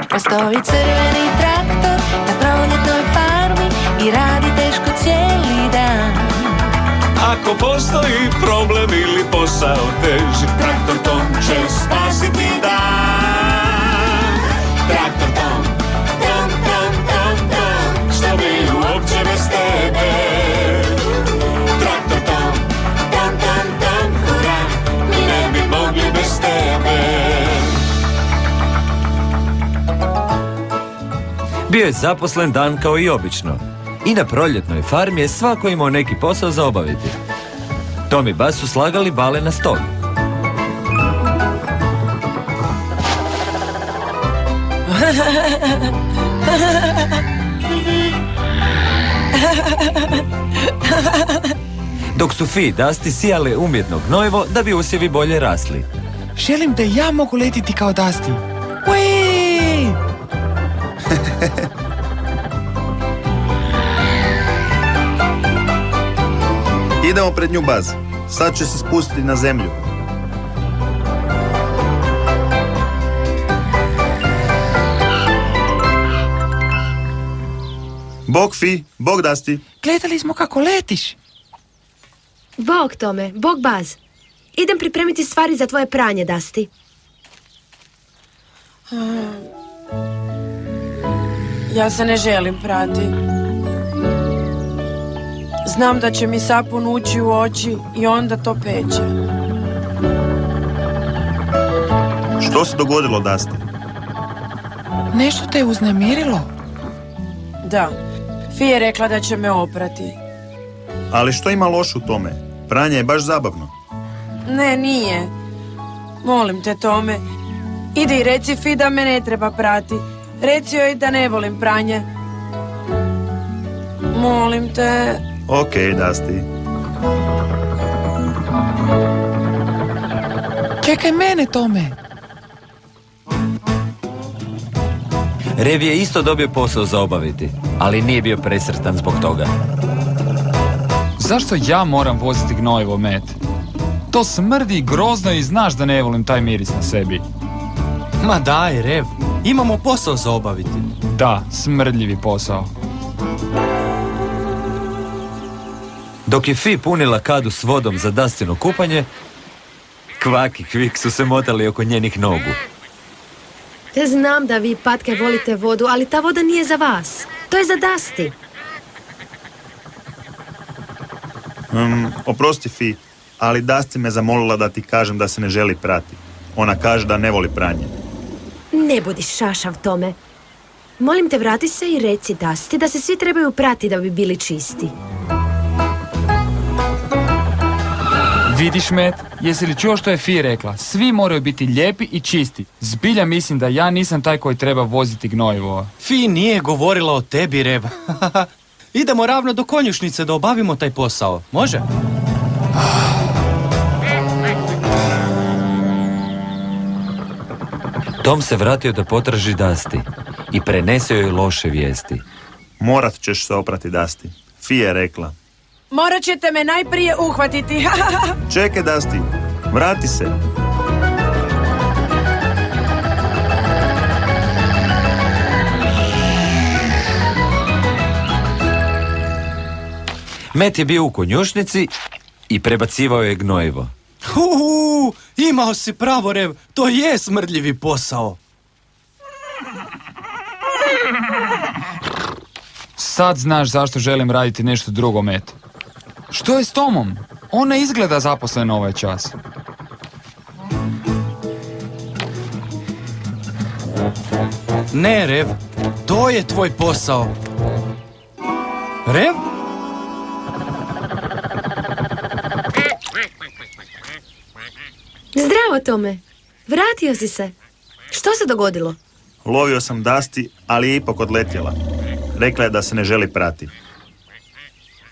Postoji crveni traktor na proljetnoj farmi i radi teško cijeli dan. Ako postoji problem ili posao teži, Traktor Tom će spasiti dan. Traktor Tom, Tom, Tom, Tom, Tom, što bi uopće bez tebe. Traktor Tom, Tom, Tom, Tom, hura, mi ne bi mogli bez tebe. Bio je zaposlen dan kao i obično. I na proljetnoj farmi je svako imao neki posao za obaviti. Tom i Bas su slagali bale na stol. Dok su Fi i Dusty sijale umjetno gnojivo da bi usjevi bolje rasli. Želim da ja mogu letiti kao Dusty. Uiii! Idemo pred nju, Baz. Sad će se spustiti na zemlju. Bog Fi, bog Dusty. Gledali smo kako letiš. Bog Tome, bog Baz. Idem pripremiti stvari za tvoje pranje, Dusty. Ja se ne želim prati. Znam da će mi sapun ući u oči i onda to peče. Što se dogodilo, Dusty? Nešto te je uznemirilo? Da, Fi je rekla da će me oprati. Ali što ima loše u tome? Pranje je baš zabavno. Ne, nije. Molim te, Tome. Idi i reci Fi da me ne treba prati. Reci joj da ne volim pranje. Molim te. Ok, Dusty. Čekaj mene, Tome. Rev je isto dobio posao za obaviti, ali nije bio presretan zbog toga. Zašto ja moram voziti gnojivo, Met? To smrdi grozno i znaš da ne volim taj miris na sebi. Ma daj, Rev, imamo posao za obaviti. Da, smrdljivi posao. Dok je Fi punila kadu s vodom za Dustino kupanje, Kvak i Kvik su se motali oko njenih nogu. Znam da vi, patke, volite vodu, ali ta voda nije za vas. To je za Dusty. Oprosti, Fi, ali Dusty me zamolila da ti kažem da se ne želi prati. Ona kaže da ne voli pranje. Ne budi šašav, Tome. Molim te, vrati se i reci Dusty da se svi trebaju prati da bi bili čisti. Vidiš, Met, jesi li čuo što je Fi rekla? Svi moraju biti lijepi i čisti. Zbilja mislim da ja nisam taj koji treba voziti gnojivo. Fi nije govorila o tebi, Rev. Idemo ravno do konjušnice da obavimo taj posao. Može? Tom se vratio da potraži Dusty i prenesio joj loše vijesti. Morat ćeš se oprati, Dusty. Fi je rekla. Morat ćete me najprije uhvatiti. Čekaj, Dusty. Vrati se. Met je bio u konjušnici i prebacivao je gnojivo. Imao si pravo, Rev. To je smrdljivi posao. Sad znaš zašto želim raditi nešto drugo, Met. Što je s Tomom? On ne izgleda zaposlen ovaj čas. Ne, Rev. To je tvoj posao. Rev? Zdravo, Tome. Vratio si se. Što se dogodilo? Lovio sam Dusty, ali je ipak odletjela. Rekla je da se ne želi prati.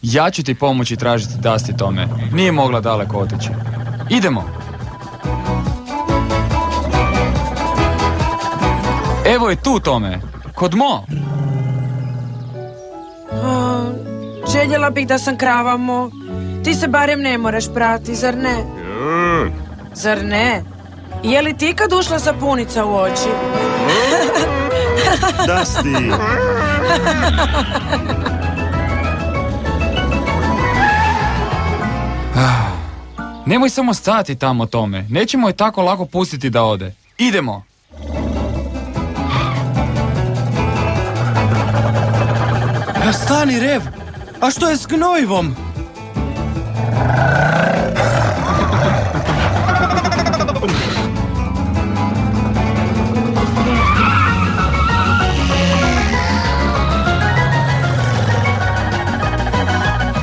Ja ću ti pomoći tražiti Dusty, Tome. Nije mogla daleko otići. Idemo. Evo je tu, Tome. Kod Mo. Željela bih da sam krava, Mo. Ti se barem ne moraš prati, zar ne? Zar ne? Je li ti kad ušla sapunica u oči? Dusty! Nemoj samo stati tamo tome. Nećemo je tako lako pustiti da ode. Idemo! Stani, Rev! A što je s gnojivom?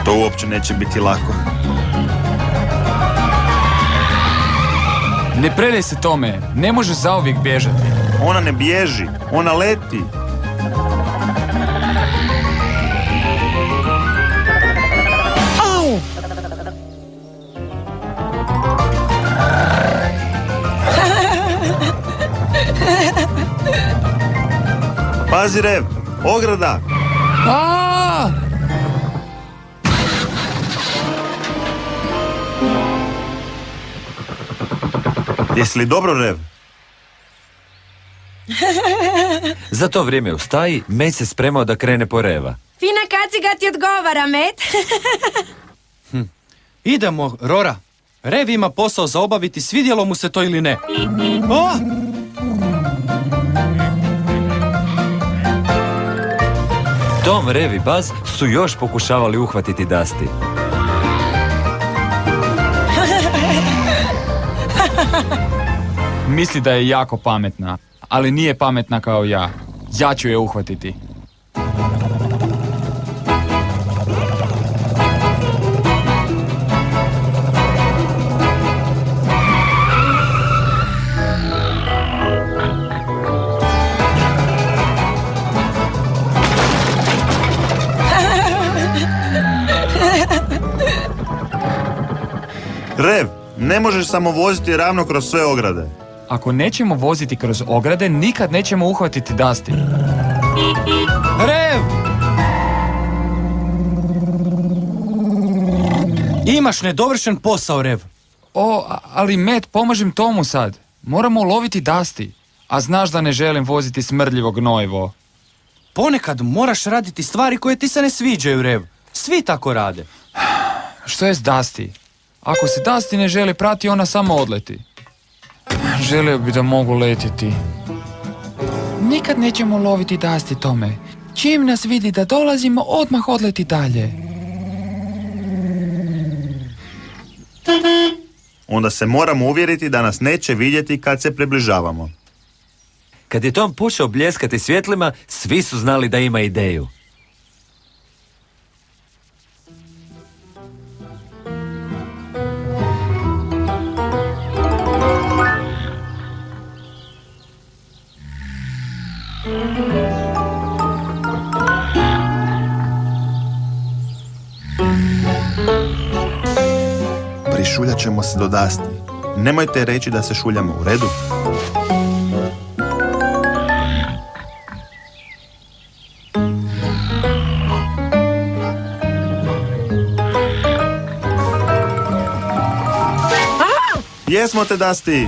To uopće neće biti lako. Ne predaj se tome. Ne možeš zauvijek bježati. Ona ne bježi, ona leti. Au! Pazi, Rev, ograda! A! Jesi li dobro, Rev? Za to vrijeme u staji, Met se spremao da krene po Reva. Fina kaciga ti odgovara, Met. Idemo, Rora. Rev ima posao za obaviti, svidjelo mu se to ili ne. O! Tom, Rev i Buzz su još pokušavali uhvatiti Dusty. Misli da je jako pametna, ali nije pametna kao ja. Ja ću je uhvatiti. Rev, ne možeš samo voziti ravno kroz sve ograde. Ako nećemo voziti kroz ograde, nikad nećemo uhvatiti Dusty. Rev! Imaš nedovršen posao, Rev. Ali Met, pomažem Tomu sad. Moramo uloviti Dusty. A znaš da ne želim voziti smrdljivo gnojivo. Ponekad moraš raditi stvari koje ti se ne sviđaju, Rev. Svi tako rade. Što je s Dusty? Ako se Dusty ne želi prati, ona samo odleti. Želio bi da mogu letiti. Nikad nećemo loviti Dusty, Tome. Čim nas vidi da dolazimo, odmah odleti dalje. Onda se moramo uvjeriti da nas neće vidjeti kad se približavamo. Kad je Tom počeo bljeskati svjetlima, svi su znali da ima ideju. Prišuljat ćemo se do Dusty. Nemojte reći da se šuljamo, u redu? Jesmo te, Dusty!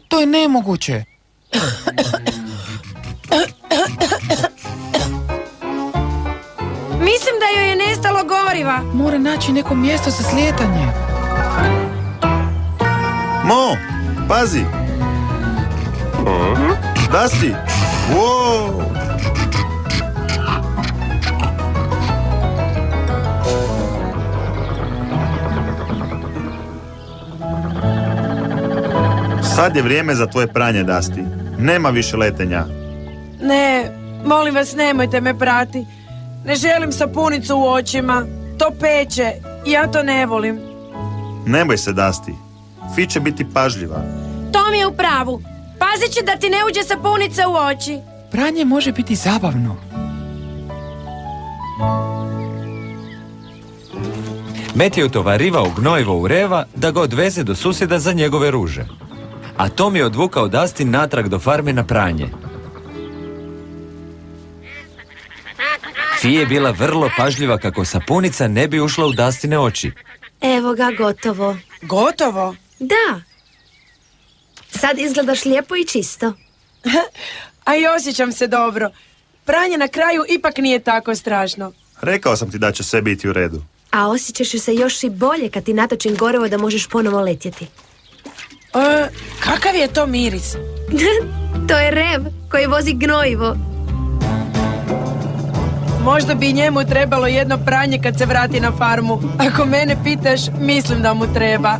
To je nemoguće. Mislim da joj je nestalo goriva. Mora naći neko mjesto za slijetanje. Mo, pazi! Dusty! Wow! Sad je vrijeme za tvoje pranje, Dusty. Nema više letenja. Ne, molim vas, nemojte me prati. Ne želim sapunicu u očima. To peče. Ja to ne volim. Ne boj se, Dusty. Fi će biti pažljiva. Tom je u pravu. Pazit će da ti ne uđe sapunica u oči. Pranje može biti zabavno. Met je utovarivao gnojivo u Reva da ga odveze do susjeda za njegove ruže. A Tom je odvukao Dusty natrag do farme na pranje. Fi je bila vrlo pažljiva kako sapunica ne bi ušla u Dustine oči. Evo ga, gotovo. Gotovo? Da. Sad izgledaš lijepo i čisto. A i osjećam se dobro. Pranje na kraju ipak nije tako strašno. Rekao sam ti da će sve biti u redu. A osjećaš se još i bolje kad ti natočim gorivo da možeš ponovo letjeti. Kakav je to miris? To je Rev koji vozi gnojivo. Možda bi njemu trebalo jedno pranje kad se vrati na farmu. Ako mene pitaš, mislim da mu treba.